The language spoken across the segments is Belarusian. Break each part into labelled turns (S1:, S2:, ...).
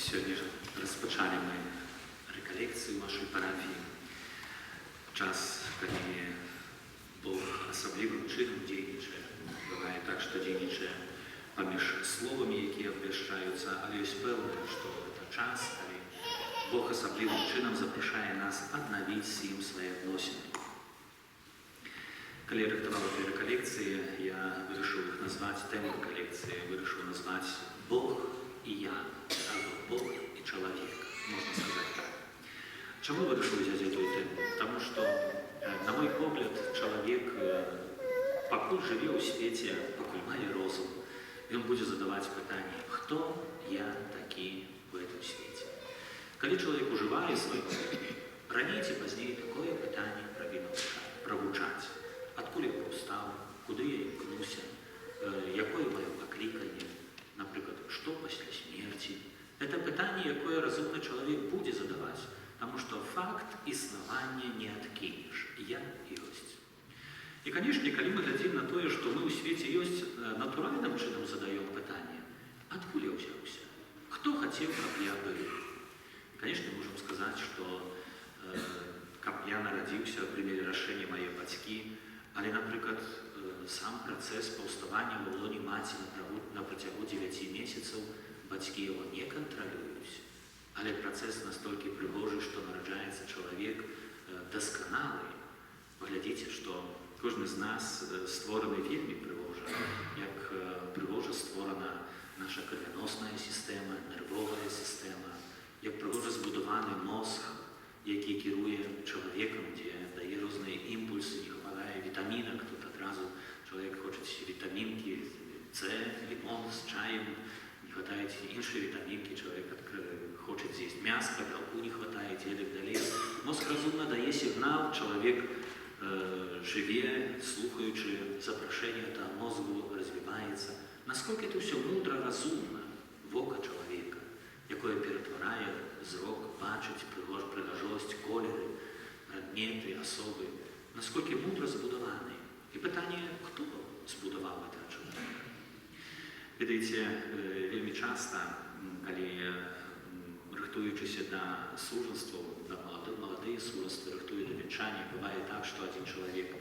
S1: Сегодня распачалі мы рэкалекцыю вашай парафіі. Час, калі Бог асаблівым чынам дзейнічае. Бывае так, што дзейнічае паміж словамі, якія абвяшчаюцца, але ёсць пэўнае, што гэта час, калі Бог асаблівым чынам запрашае нас аднавіць з ім свае адносіны. Калі я рыхтаваў этой рэкалекцыі, я вырашыў іх назваць, тэму рэкалекцыі вырашыў назваць «Бог и я», або «Бог и человек», можно сказать так. Чему вырашил взять эту тему? Потому что, на мой погляд, человек, покуль живе у свете, покуль мае розум, он будет задавать питание, кто я таки в этом свете. Когда человек уживает свой ранее ці позднее такое питание прогучать. Откуда я повстал, куда я імкнуся, якое мое покликание, например, что после смерти. Это питание, якое разумный человек будет задавать, потому что факт існавання не откинешь. Я ёсць. И, конечно, когда мы глядим на то, что мы в свете ёсць, натуральным чынам задаем питание, откуда я взялся? Кто хотел, чтобы я был? Конечно, можем сказать, что как я народился в примере рашения моей бацькі, але, например, сам процесс паўставання ва лоне маці на працягу 9 месяцаў бацькі его не контролююць. Але процесс настолько прыгожы, што нараджаецца чалавек дасканалы. Паглядзіце, што кожны з нас створаны вельмі прыгожа, як прыгожа створана наша крывяносная сістэма, нервовая сістэма, як прыгожа збудаваны мозг, які кіруе чалавекам, дзе дае розныя імпульсы, не хватае вітамінак, тут адразу чалавек хоча вітамінкі С, лимон з чаем, не хватае іншыя вітамінкі, чалавек хоча з'есць мяса, бялку не хватае, і так далей. Мозг разумна дае сігнал, чалавек жыве, слухаючы запрашэнне да мозгу, развіваецца. Насколько это все мудра, разумна, вока чалавека, якое ператварае зрок, бачыць, прыгажосць, колеры, прадметы, асобы, насколько мудра збудаваны. І пытанне, хто збудаваў гэта чалавека? Ведаеце, вельмі часта, калі рыхтуючыся да сужанстваў, да маладыя сужанствы, рыхтуе да вянчання, бывае так, што адзін чалавек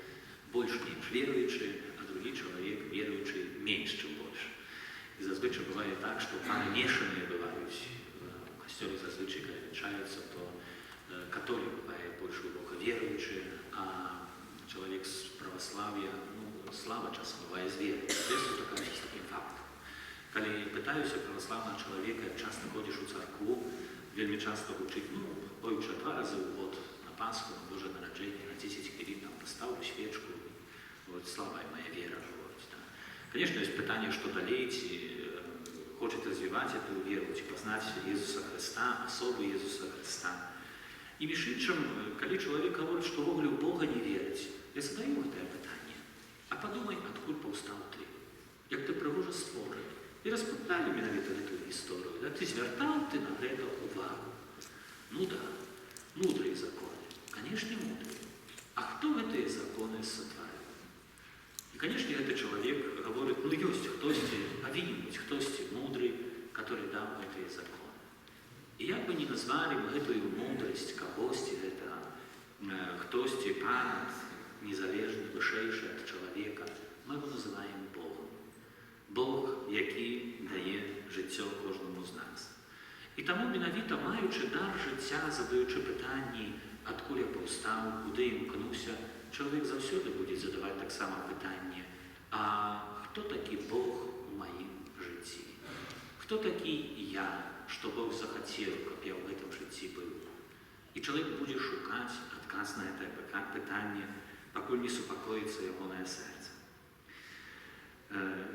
S1: больш менш веруючы, а другі чалавек веруючы менш, чым больш. І зазвычай бывае так, што пары мешаныя бываюць. У касцёле зазвычай, калі вянчаюцца, то католік бывае больш глыбока веруючы, а чалавек з праваслав'я, слава часам бывае з веры. Я сутыкаюся з такім фактам. Калі пытаюся праваслаўнага чалавека, як часта ходзіш у царкву, вельмі часта гучыць, поючы 2 разы ў год на Пасху, на Божае нараджэнне, на 10 хвілін там паставлю свечку, слабая моя вера. Конечно, есть питание, что далее, хочет развивать эту веру, познать Иисуса Христа, особо Иисуса Христа. И мешичем, когда человек говорит, что в Бога не верить, я задаю это питание. А подумай, откуда повстал ты? Як ты пригоже створений? И распытали меня эту историю. Да? Ты звертал ты на это увагу? Ну да, мудрые законы. Конечно, мудрые. А кто эти законы сотворил? И, конечно, этот человек говорит, есть хтосьці, повинен быть хтосьці мудрый, который дал эти законы. И як бы ни назвали мы эту мудрость, кагосьці, это хтосьці панад, незалежны, вышэйшы от человека, мы его называем Богом. Бог, які дае жыццё кожнаму з нас. І таму менавіта маючы дар жыцця, задаючы пытанні, адкуль я паўстаў, куды імкнуся, чалавек заўсёды будзе задаваць таксама пытанне, а хто такі Бог у маім жыцці? Хто такі я, што Бог захацеў, каб я ў гэтым жыцці быў? І чалавек будзе шукаць адказ на гэта пытанне, пакуль не супакоіцца ягонае сэрца.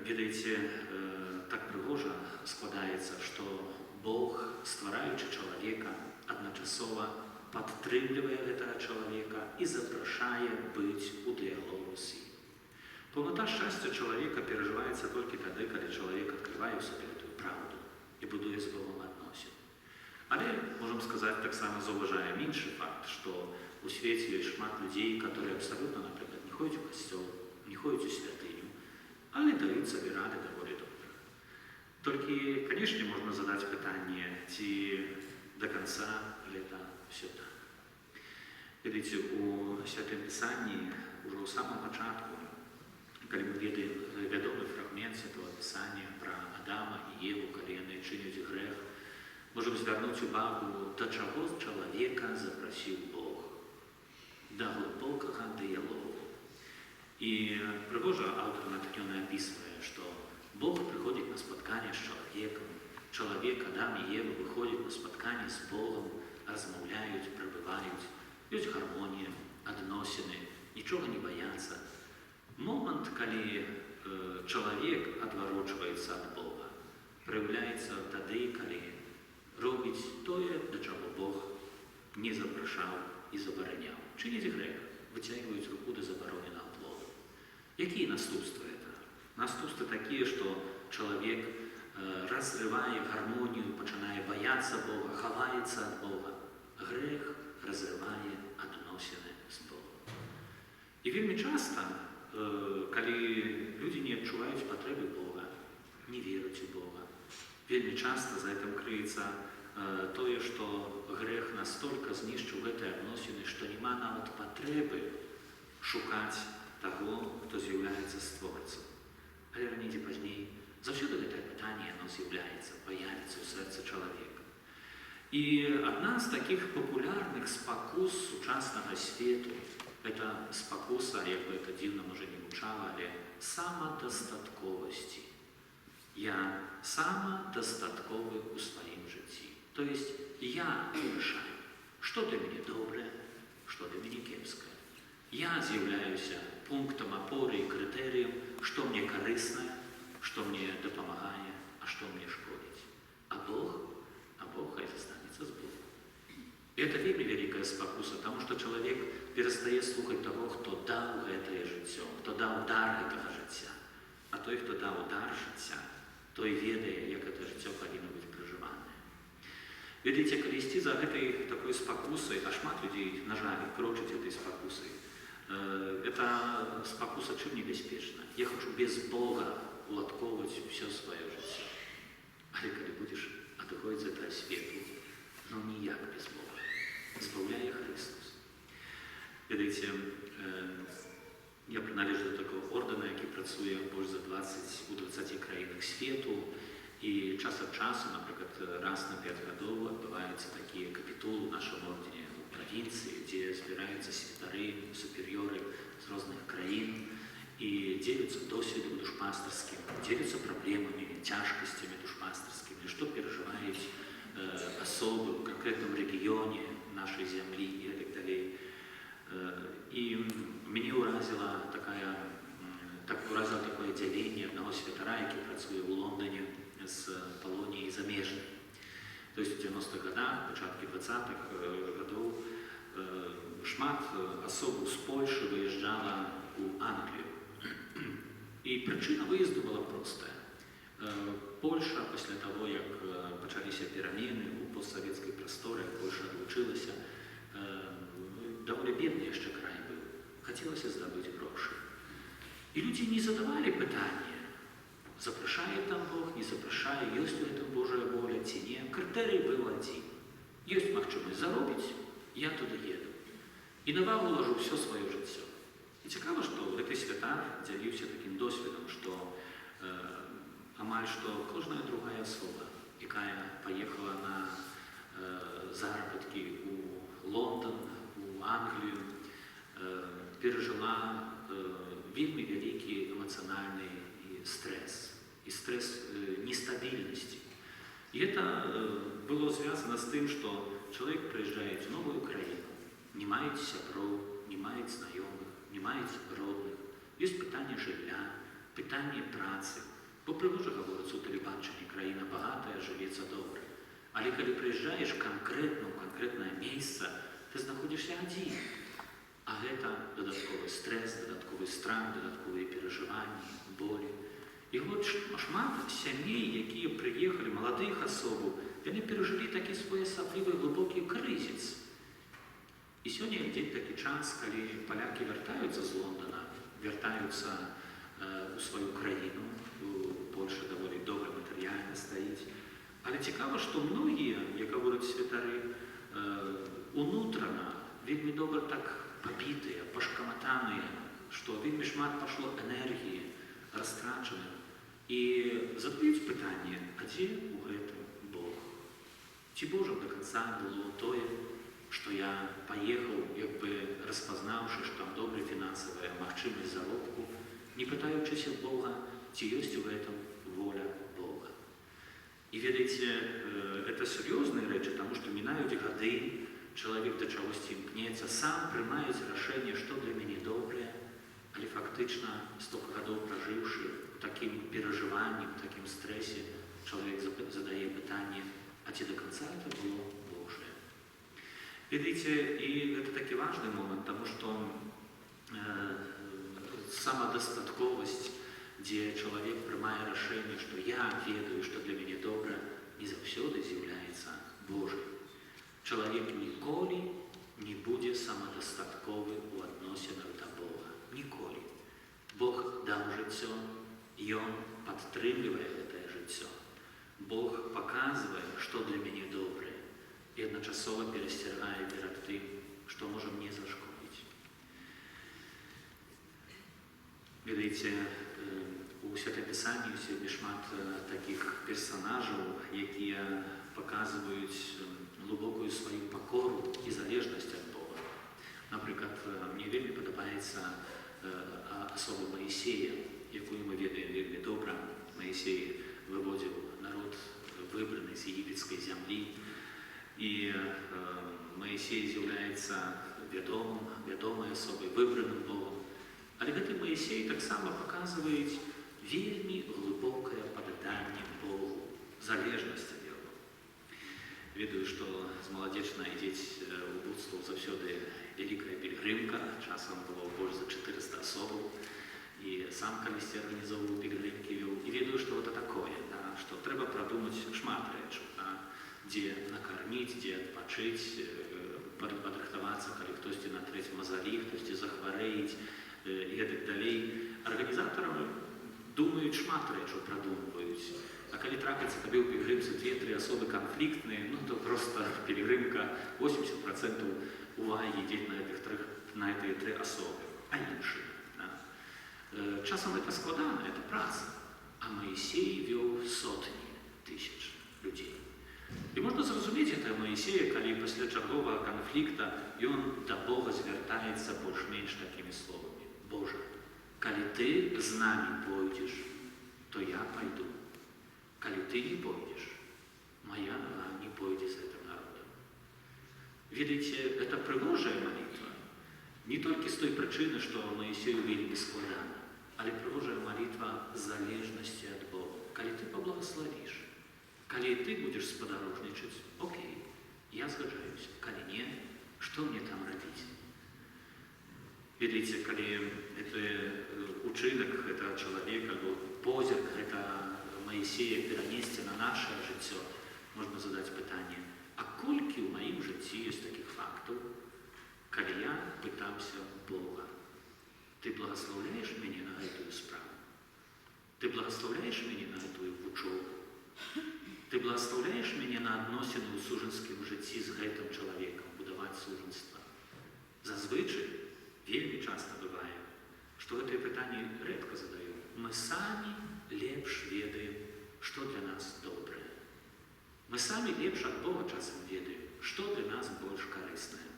S1: Ведаеце, так прыгожа складаецца, што Бог, ствараючы чалавека, адначасова падтрымлівае гэтага чалавека і запрашае быць у дыялогу з ім. Паўната шчасця чалавека перажываецца толькі тады, калі чалавек адкрывае ў сабе гэтую праўду і будуе з Богом адносін. Але, можам сказаць, таксама заўважаем іншы факт, што у свеце ёсць шмат людзей, которые абсалютна, напрыклад, не ходзяць у касцёл, не ходзяць у святыню, але даюць сабе рады даволі добра. Толькі, канешне, можна задаць пытанне, ці да канца гэта ўсё так. Ведаеце, у Святым Пісанні ўжо ў самым пачатку, калі мы ведаем вядомы фрагмент Святого Пісання пра Адама і Еву, калі яны чыняць грэх, можам звярнуць увагу, да чаго чалавека запрасіў Бог, да глыбокага дыялогу. І прыгожа аўтар натхнёна апісвае, што Бог прыходзіць на спатканне з чалавекам, чалавек, Адам і Ева выходзяць на спатканне з Богам, размаўляюць, прабываюць, ёсць гармонія, адносіны, нічога не баяцца. Момант, калі чалавек адварочваецца ад Бога, праяўляецца тады, калі робіць тое, да чаго Бог не запрашаў і забараняў. Чыніць грэх, выцягваюць руку да забароненага плоду. Якія наступствы гэта? Наступствы такія, што чалавек разрывае гармонію, пачынае баяцца Бога, хаваецца ад Бога. Грэх разрывае адносіны з Богом. І вельмі часта, калі людзі не адчуваюць патрэбы Бога, не веруць у Бога, вельмі часта за гэтым крыецца тое, што грэх настолькі знішчыў гэтыя адносіны, што няма нават патрэбы шукаць таго, хто з'яўляецца створцам. Але раней ці пазней заўсёды гэтае пытанне яно з'яўляецца, паявіцца ў сэрцы чалавека. І адна з такіх папулярных спакус сучаснага свету – гэта спакуса, як бы гэта дзіўна можа не гучала, але самадастатковасці. Я самадастатковы ў сваім жыцці. То есть я вырашаю, што для мяне добрае, што для мяне кепскае. Я з'яўляюся пунктам апоры і крытэрыем, што мне карыснае, што мне дапамагае, а што мне шкодзіць. А Бог хай застанецца з Богом. І гэта вельмі вялікая спакуса, таму што чалавек перастае слухаць таго, хто даў гэтае жыццё, хто даў дар гэтага жыцця. А той, хто даў дар жыцця, той ведае, як гэта жыццё павінна быць пражыванае. Ведаеце, калі ісці за гэтай такой спакусай, а шмат людзей, на жаль, крочыць гэтай спакусай, гэта спакуса чым небяспечна. Я хачу без Бога уладкоўваць усё сваё жыццё. Але калі будзеш адыходзіць ад свету, ну ніяк без Бога. Збаўляе Христос. Ведаеце, я прыналежу да такого ордэна, які працуе больш за 20 у 20 краінах свету, і час ад часу, напрыклад, раз на 5 гадоў адбываюцца такія капітулы ў нашым ордене у правінцыі, дзе збіраюцца святары, суперыёры з розных краін і дзеляцца досведам душпастарскім, дзеляцца праблемамі, цяжкасцямі душпастарскімі, што перажываюць асобы ў канкрэтным рэгіёне нашай зямлі і так далей. І мяне ўразіла такое дзяленне аднаго святара, які працуе ў Лондоне з Палоніяй замежнай. То есть у 90-х годах, пачаткі 20-х гадоў шмат асобаў з Польшы выязджала ў Англію. І прычына выезду была простая. Польша, пасля таго, як пачаліся перамены ў постсавецкай прасторы, Польша адлучылася, даволі бедны яшчэ край быў. Хацелася здабыць грошы. І людзі не задавалі пытанне, запрашае там Бог, не запрашае, ёсць у гэтым Божая воля ці не. Крытэрый быў адзін. Ёсць магчымасць заробіць, я туды еду. І на вагу ложу ўсё сваё жыццё. І цікава, што гэты святар дзяліўся такім досведам, што амаль што кожная другая асоба, якая паехала на заработкі ў Лондон, у Англію, перажыла вельмі вялікі эмацыянальны стрэс, і стрэс нестабільнасці. І гэта было звязана з тым, што чалавек прыязджае ў новую краіну, не маюць сяброў, не маюць знаёмых, не маюць родных. Ёсць пытанне жылля, пытанне працы. Бо прыгожа гаворыцца ў тэлебачанні, краіна багатая, жывецца добра. Але калі прыязджаеш канкрэтна ў канкрэтнае месца, ты знаходзішся адзін. А гэта дадатковы стрэс, дадатковы страх, дадатковыя перажыванні, болі. І вот шмат сямей, якія прыехалі, маладых асобаў, яны перажылі такі своеасаблівы глыбокі крызіс. І сёння ідзе такі час, калі палякі вяртаюцца з Лондона, вяртаюцца у сваю краіну. Польша даволі добра матэрыяльна стаіць. Але цікава, што многія, як гавораць святары, унутрана вельмі добра так пабітыя, пашкаматаныя, што вельмі шмат пашло энергіі растрачана. І задаюць пытанне, а дзе ў гэтым Бог? Ці Божа да канца было тое, што я паехаў, як бы распазнаўшы, што там добрая фінансавая магчымасць заробку, не пытаючыся Бога, ці ёсць у гэтым воля Бога. І ведаеце, это сур'ёзныя рэчы, таму што мінаюць гады, чалавек да чагосьці імкнецца, сам прымаюць рашэнне, што для мяне добрае, але фактычна столько гадоў пражыўшы у такім перажыванні, у такім стрэсе, чалавек задае пытанне, а ці да канца это было Божае? Ведаеце, і гэта такі важны момант, таму што самадастатковасць, дзе чалавек прымае рашэнне, што я ведаю, што для мяне добра, не заўсёды з'яўляецца Божым. Чалавек ніколі не будзе самадастатковы ў адносінах да Бога. Ніколі. Бог даў жыццё, Ён падтрымлівае гэтае жыццё. Бог паказвае, што для мяне добрае, і адначасова перасцяргае перад тым, што можа мне зашкодзіць. Ведаеце, у Святапісанні сёння шмат такіх персанажаў, якія паказваюць глыбокую сваю пакору і залежнасць ад Бога. Напрыклад, мне вельмі падабаецца асоба Маісея, якую мы ведаем вельмі добра. Маісей выводзіў народ выбраны з егіпецкай зямлі, і Маісей з'яўляецца вядомай асобай, выбраным Богом. Але гэты Маісей таксама паказваюць вельмі глыбокае падданне Богу, залежнасць ад яго. Ведаю, што з маладзечна ідзець у будству заўсёды вялікая пільгрымка, часам было больш за 400 асобаў, і сам калісьці арганізоўваў пільгрымкі вёў. І ведаю, што гэта такое, што трэба прадумаць шмат рэчаў, дзе накарміць, дзе адпачыць, падрыхтавацца, калі хтосьці на трэцім мазалі, хтосьці захварэіць, і гэтак далей. Арганізатары думаюць шмат рэчаў, прадумваюць. А калі трапіцца табе ў пільгрымцы 2-3 асобы канфліктныя, то проста пільгрымка 80% увагі ідзе на гэтыя 3 асобы, а іншыя. Часам это складана, это праца. А Маісей вёў сотні тысяч людзей. І можна зразумець гэта Маісея, калі пасля чарговага канфлікта ён да Бога звяртаецца больш-менш такімі словамі. Божа, калі ты з намі пойдзеш, то я пайду. Калі ты не пойдзеш, моя нога не пойдзе з гэтым народам. Ведаеце, это прыгожая малітва. Не толькі з той прычыны, што Маісею вельмі складана, але прыгожая малітва залежнасці ад Бога. Калі ты паблагаславіш, калі ты будзеш спадарожнічаць, окей, я згаджаюся. Калі не, што мне там рабіць? Ведаеце, калі гэты учынак, гэта чалавек, або позірк, гэта Маісея перанесці на нашае жыццё, можна задаць пытанне, а колькі ў маім жыцці ёсць такіх фактаў, калі я пытаўся Бога, ты благаслаўляеш мяне на гэтую справу? Ты благаслаўляеш мяне на гэтую вучобу? Ты благаслаўляеш мяне на адносіны ў сужанскім жыцці з гэтым чалавекам, будаваць сужанства? Зазвычай, вельмі часта бывае, што гэтае пытанне рэдка задаю. Мы самі лепш ведаем, што для нас добрае. Мы самі лепш ад Бога часам ведаем, што для нас больш карыснае.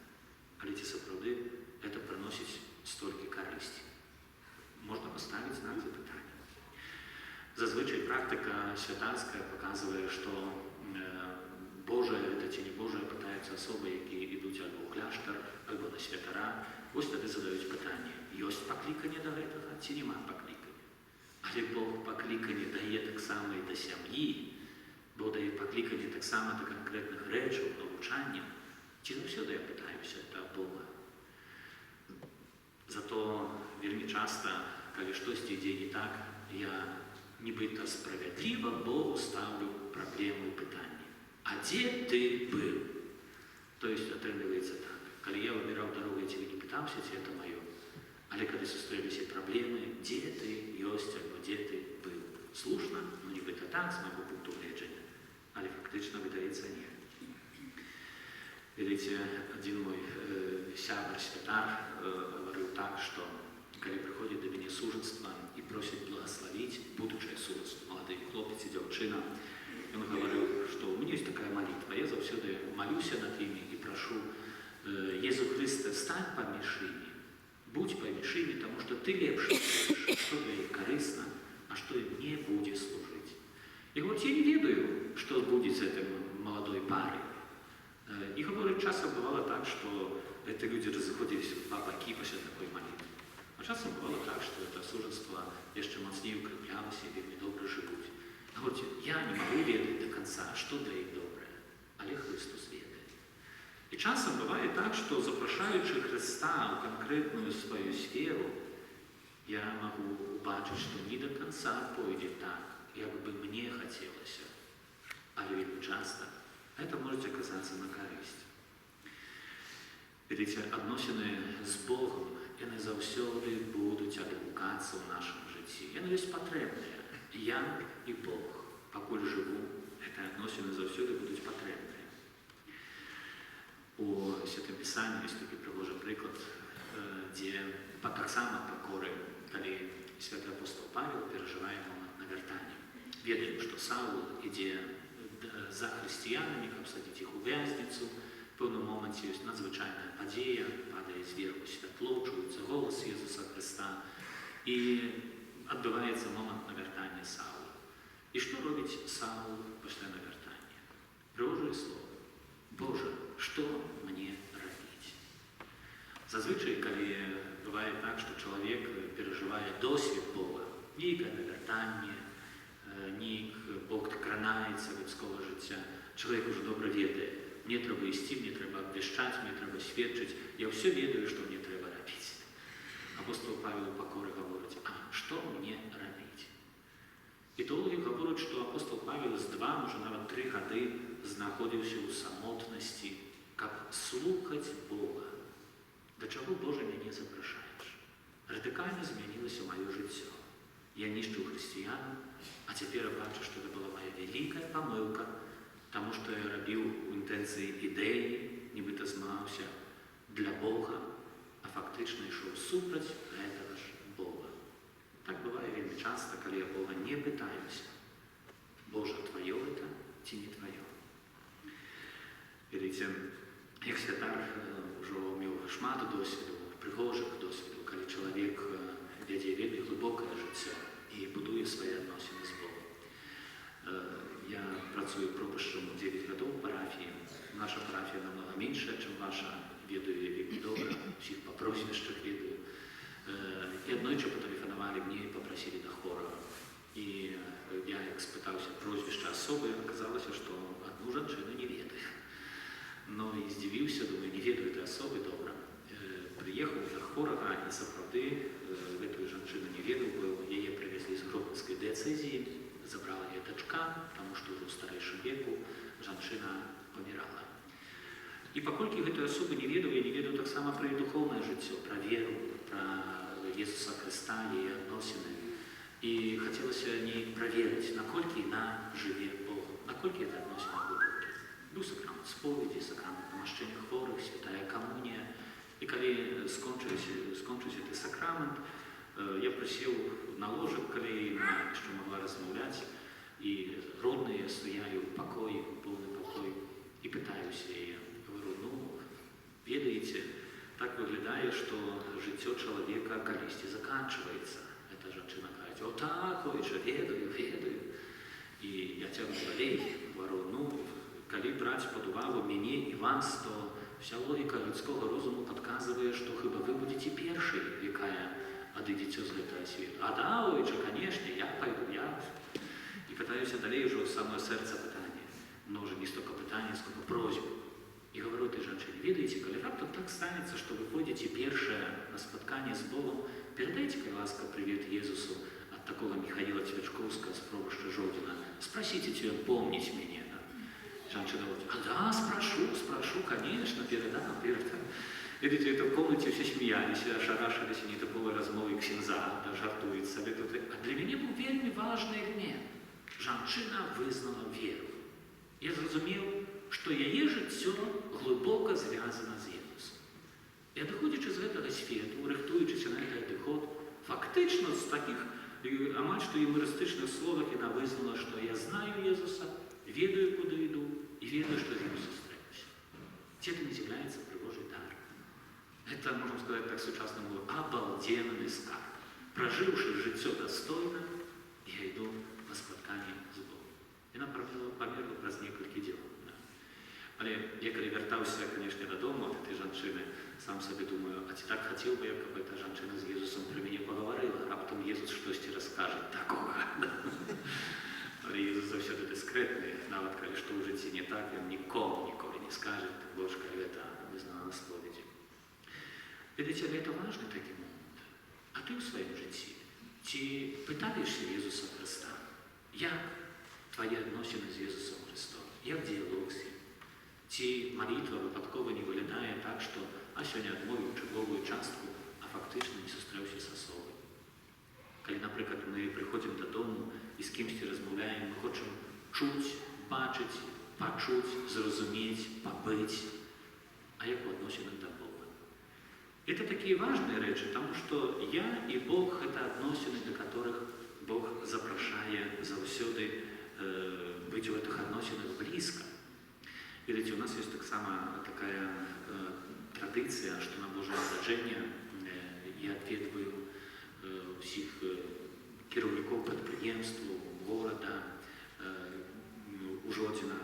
S1: Але ці сапраўды гэта прыносіць столькі карысці? Можна паставіць знак запытання. Зазвычай практыка святарская паказвае, што Божае гэта ці не Божае пытаюцца асобы, якія ідуць альбо ў кляштар, альбо на святара. Вось тады задаюць пытанне, ёсць пакліканне да гэтага, ці няма паклікання? Але Бог пакліканне дае таксама і да сям'і, Бог дае пакліканне таксама да канкрэтных рэчаў, навучання. Ці заўсёды я пытаюся да Бога? Зато вельмі часта, калі штосьці ідзе не так, я нібыта справядліва Богу ставлю праблему і пытанне. А дзе ты быў? То есть атрымліваецца так. Калі я выбіраў дарогу, я цябе не пытаўся, ці это маё. А Але калі сустрэліся праблемы, дзе ты ёсць альбо дзе ты быў? Слушна, ну нібыта так, з майго пункту гледжання, але фактычна выдаецца не. Ведаеце, адзін мой сябар, святар гаварыў так, што калі прыходзіць да мяне сужанства і просіць благаславіць будучае сужанство, малады хлопец і дзяўчына, ён гаварыў, што ў мяне ёсць такая малітва, я заўсёды малюся над імі і прашу Езу Хрыста, стань паміж імі, будь паміж імі, таму што ты лепш ведаеш, што для іх карысна, а што ім не будзе служыць. І гаворыць, я не ведаю, што будзе з гэтым маладой парай. І гаворыць, часам бывало так, што эти люди разыходзіліся ў два бакі пасля такой малітвы. А часам бывало так, што это сужанство яшчэ мацней укрэплялася і вельмі добра жывуць. Гаворыць, я не магу ведаць да канца, што для іх добрае, але Христос ведае. І часам бывае так, што запрашаючы Христа ў канкрэтную сваю сферу, я магу убачыць, што не да канца пойдзе так, як бы мне хацелася. Але вельмі часта это можа аказацца на карысць. Ведаеце, адносіны з Богом, яны заўсёды будуць адгукацца ў нашым жыцці. Яны ёсць патрэбныя. Я і Бог. Пакуль жыву, гэтыя адносіны заўсёды будуць патрэбныя. У Святым Пісанні ёсць такі прыгожы прыклад, дзе таксама пакоры, калі святы апостол Павел перажывае момант навяртання. Ведаем, што Саул ідзе за хрысціянамі, каб садзіць іх у вязніцу. В пэўным моменце ёсць надзвычайная падзея, падае зверху святло, чуецца голас Езуса Хрыста, і адбываецца момант навяртання Саула. І што робіць Саул пасля навяртання? Прыгожае слово. Божа, што мне рабіць? Зазвычай, калі бывае так, што чалавек перажывае досвед Бога, нейкае навяртанне, нейк Бог кранаецца людского жыцця, чалавек ужо добра ведае. Мне трэба ісці, мне трэба абвяшчаць, мне трэба сведчыць. Я ўсё ведаю, што мне трэба рабіць. Апостол Павел у пакоры гаворыць, а што мне рабіць? І тэологі гавораць, што апостол Павел з 2, можа нават 3 гады знаходзіўся ў самотнасці, каб слухаць Бога. Да чаго, Божа, мяне запрашаеш? Радыкальна змянілася маё жыццё. Я нішчыў хрысціян, а цяпер я бачу, што гэта была моя вялікая памылка, таму што я рабіў у інтэнцыі ідэі, нібыта змагаўся для Бога, а фактычна ішоў супраць гэтага ж Бога. Так бывае вельмі часта, калі я Бога не пытаюся. Божа, тваё гэта ці не тваё? Ведаеце, як святар ужо меў шмат досведу, прыгожых досведаў, калі чалавек вядзе вельмі глыбокае жыццё і будуе свае адносіны з Богом. Я працую пропашчам 9 гадоў у парафіі. Наша парафія намного меншая, чым ваша. Ведаю я вельмі добра, усіх па прозвішчах ведаю. І аднойчы патэлефанавалі мне і папрасілі да хора. І я, як спытаўся прозвішча асобы, аказалася, што адну жанчыну не ведаю. Ну і здзівіўся, думаю, не ведаю этой асобы, добра. Прыехаў да хорага і сапраўды гэтую жанчыну не ведаў, бо яе прывезлі з Гродненскай дыяцэзіі, забрала яе дачка, таму што ўжо ў старэйшым веку жанчына памірала. І паколькі гэтую асобу не ведаў, я не ведаў таксама пра яе духоўнае жыццё, пра веру, пра Езуса Хрыста, яе адносіны. І хацелася неяк праверыць, наколькі яна жыве Богом, наколькі гэта адносіны глыбокія. Быў сакрамент споведзі, сакрамент намашчэння хворых, святая камунія. І калі скончыўся гэты сакрамент, я прысеў на ложак, калі яна яшчэ магла размаўляць, і родныя стаялі ў пакоі, у поўны пакой, і пытаюся яе. Говорю, ну, ведаеце, так выглядае, што жыццё чалавека калісьці заканчваецца. Эта жанчына кажа, о так, ой жа, ведаю. І я цягну далей, говорю, ну, калі браць пад увагу мяне і вас, то вся логіка людского розуму падказвае, што хіба вы будзеце першай, якая адыдзеце з гэтага свету. А да, ой жа, канешне, я пайду, я. І пытаюся далей ужо самое сэрца пытання. Но уже не столько пытання, сколько просьбу. І говорю этой жанчыне, ведаеце, калі раптам так станецца, што вы пойдзеце першае на спатканне з Богом, перадайце, калі ласка, привет Езусу от такого Михаила Цвячковского с пробышча Жодина. Спросите, ці ён помніць мяне. Жанчына говорит, да, спрошу, конечно, передам. Видите, это в комнате все смеялись, ошарашились нетипової розмови ксенза, да, жартують собі тут. А для мене був вельми важний елемент. Жанчина визнала віру. Я зрозумів, що її життя глибоко зв'язано з Ісусом. І доходячи з цього світу, рихтуючись на цей доход, фактично з таких, амаль що юмористичних словах вона визнала, що я знаю Ісуса, ведаю, куди йду, і ведаю, що з ним зустрінуся. Це не з'являється Божий дар. Это, можно сказать так сучасно, обалденный скарб. Проживши життя достойно, я йду на споткання з Богом. Вона померла праз некалькі діл. Да. Але я коли вертався, звісно, додому від цієї жінки, сам собі думаю, а ці так хотів би, щоб ця жінка з Ісусом при мені поговорила, а раптом Ісус щось розкаже такого. Але Ісус завжди дискретний, навіть коли що в житті не так, Він ніколи не скаже, тим більше, коли це визнано на сповіді. Видите, это важный такий момент. А ти в своєму житті, чи питаєшся Ісуса Христа, як твої відносини з Ісусом Христом, як діалог з ним? Чи молитва випадково не виглядає так, що а сьогодні відмовив чергову частку, а фактично не зустрівся з особою? Коли, наприклад, ми приходимо додому і з кимось розмовляємо, ми хочемо чути, бачити, почути, зрозуміти, побити. А як відносини до Бога? Это такие важные речи, потому что я и Бог – это относины, до которых Бог запрошає завсёды быть в этих относинах близко. Видите, у нас есть так само такая традиция, что на Божие народження я відвідую всіх керівників підприємств, города, у Жодіна,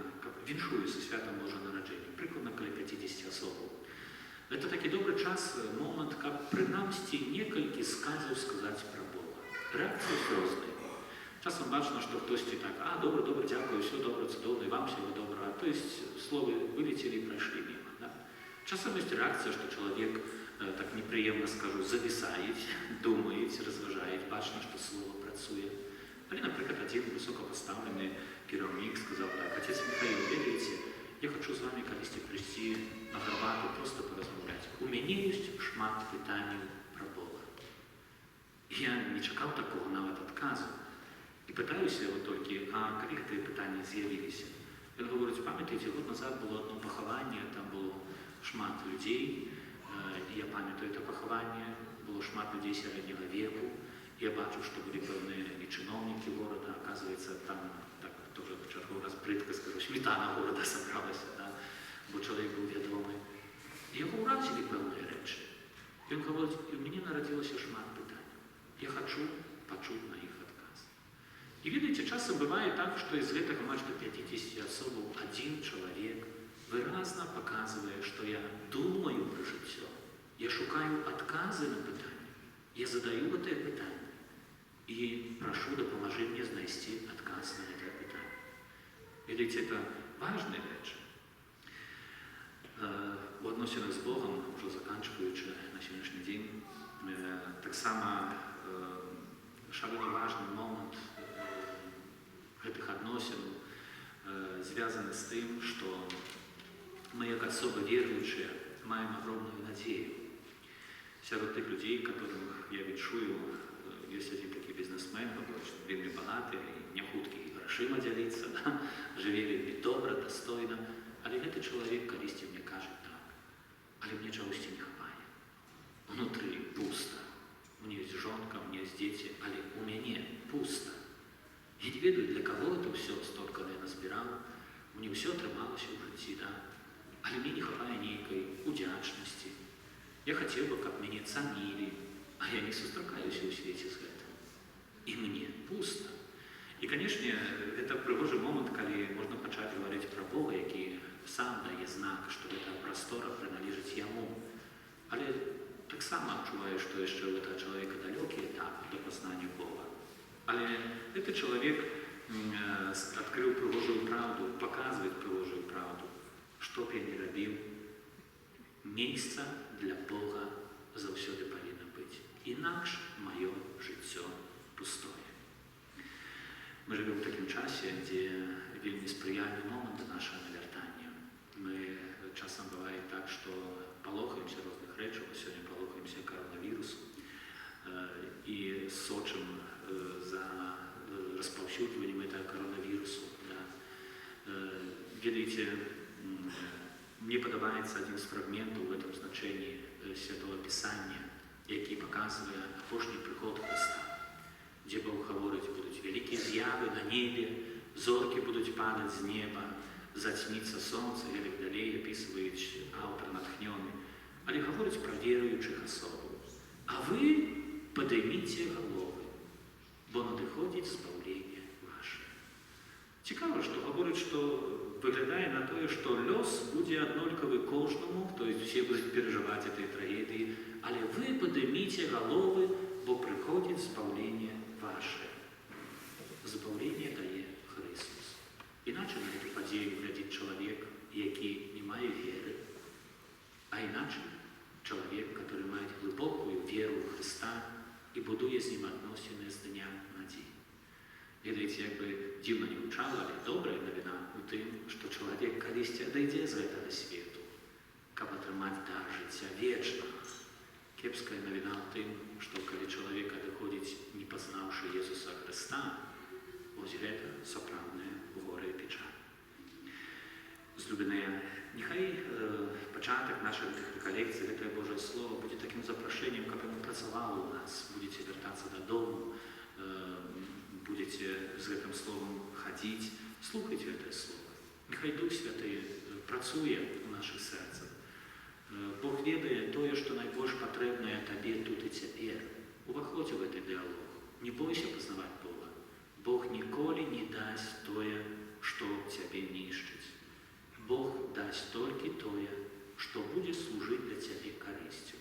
S1: віншую зі святом Божого народження, прикладно коли 50 особ. Это такий добрий час, момент, як принаймні некілька сказів сказати про Бога. Реакція різна. Часом бачно, що хтось так, добре, дякую, все добре, чудово, і вам всього доброго. То есть слово вилетіли і пройшли мимо. Да? Часом є реакція, що чоловік, так неприємно скажу, зависає, думає, розважає, бачно, що слово працює. Але, наприклад, один високопоставлений керівник сказав так: отець Михаил, видите, я хочу з вами колись прийти на гарбату, просто порозмовляти. У мене є шмат питань про Бога. Я не чекав такого навіть відказу. І питаюся його тільки, а коли ці питання з'явилися? Він говорить, пам'ятаєте, год назад було одне поховання, там було шмат людей, і я пам'ятаю це поховання, було шмат людей середнього віку. Я бачу, що були певні і чиновники города, оказується, там так тоже в черговий раз бридко скажу, сметана города зібралася, да? Бо чоловік був відомий. І його уразили певні речі. Він говорить, і в мені народилося шмат питань. Я хочу почути на їх відказ. І видите, часом буває так, що із цих майже 50 особ один чоловік виразно показує, що я думаю про життя. Я шукаю відкази на питання. Я задаю це питання. І прошу, допоможи мені знайти відказ на це питання. Видите, це важні речі. У відносинах з Богом, вже закінчуючи на сьогоднішній день, так само шалено важний момент цих відносин зв'язаний з тим, що ми, як особи віруючі, маємо огромну надію. Серед тих людей, яких я відчую, є один такий бізнесмен, він не багатий, не хуткий грошима ділиться, да? Живе він добре, достойно, але цей чоловік колись мені каже так, але мені чогось не вистачає. Внутрі пусто. У мене є жінка, у мене є діти, але у мене пусто. Я не ведаю, для кого це все, стільки я назбирав, мені все трималося в житті, да? Але мені не вистачає ніякої удячності. Я хотів би, щоб мене цінили, а я не зустрічаюся у світі з цим. І мені пусто. І, звісно, це пригожий момент, коли можна почати говорити про Бога, який сам дає знак, що ця простора приналежить йому. Але так само відчуваю, що ще у цього чоловіка далекий етап до познання Бога. Але цей чоловік відкрив пригожу правду, показує пригожу правду. Що б я не робив, місце для Бога завсёды повинно бути. Інакше моє життя пустое. Ми живемо в такому часі, де вельми сприятні моменти нашого навертання. Ми часом буває так, що полохаємося різних рэчаў. Сёння палохаемся каронавірусу і сочым за распаўсюджваннем этого коронавирусу. Да. Ведаеце, мне падабаецца адзін з фрагментаў в этом значенні Святого Пісання, які паказвае апошні прыход Христа, дзе Бог гаворыць, будуць вялікія з'явы на небе, зоркі будуць падаць з неба, зацьміцца сонца, і так далей, апісваюць аўтар натхнёны, але гаворыць пра веруючых асобаў. А вы падыміце галовы, бо надыходзіць збаўленне ваше. Цікава, што гаворыць, што выглядае на тое, што лёс будзе аднолькавы кожнаму, то есть усе будуць перажываць этой трагедыі, але вы падыміце галовы, бо прыходзіць збаўленне ваше. Збаўленне дае Христос. Іначе на эту падзею глядзіць чалавек, які не мае веры, а іначе чалавек, который мае глыбокую веру ў Христа і будуе з ім адносіны з дня на дзень. Ведаеце, як бы дзіўна не гучала, але добрая навіна ў тым, што чалавек калісьці адыдзе з гэтага свету, каб атрымаць дар жыцця вечнага. Кепская навіна ў тым, што калі чалавек адыходзіць, не пазнаўшы Езуса Христа, вось гэта сапраўдная гора і печаль. Злюбеныя, нехай пачатак нашай лекцыі, гэтае Божае Слово, будзе такім запрашэннем, каб яно працавало ў нас. Будзеце вяртацца дадому, будзеце з гэтым словам хадзіць, слухайце гэтае Слово. Нехай Дух Святы працуе ў нашых сэрцах. Бог ведае тое, што найбольш патрэбнае табе тут і цяпер. Уваходзь у гэты дыалог. Не бойся пазнаваць Бога. Бог ніколі не дасць тое, што цябе нішчыць. Бог дасць толькі тое, што будзе служыць для цябе карысцю.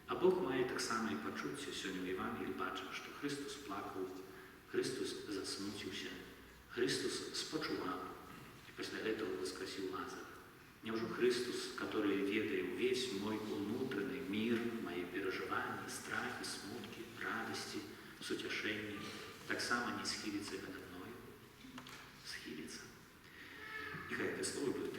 S1: А Бог мае таксама і пачуцце. Сёння ў Евангеліі бачым, што Христос плакаў, Христос засмуціўся, Христос спачуваў і пасля гэтага воскресіў Лазара. Няўжо Христос, который ведае ўвесь мой унутраны мир, мои перажыванні, страхі, смуткі, радасці, суцяшэнні, таксама не схіліцца перад мною? Схіліцца. І хай гэта слово будзе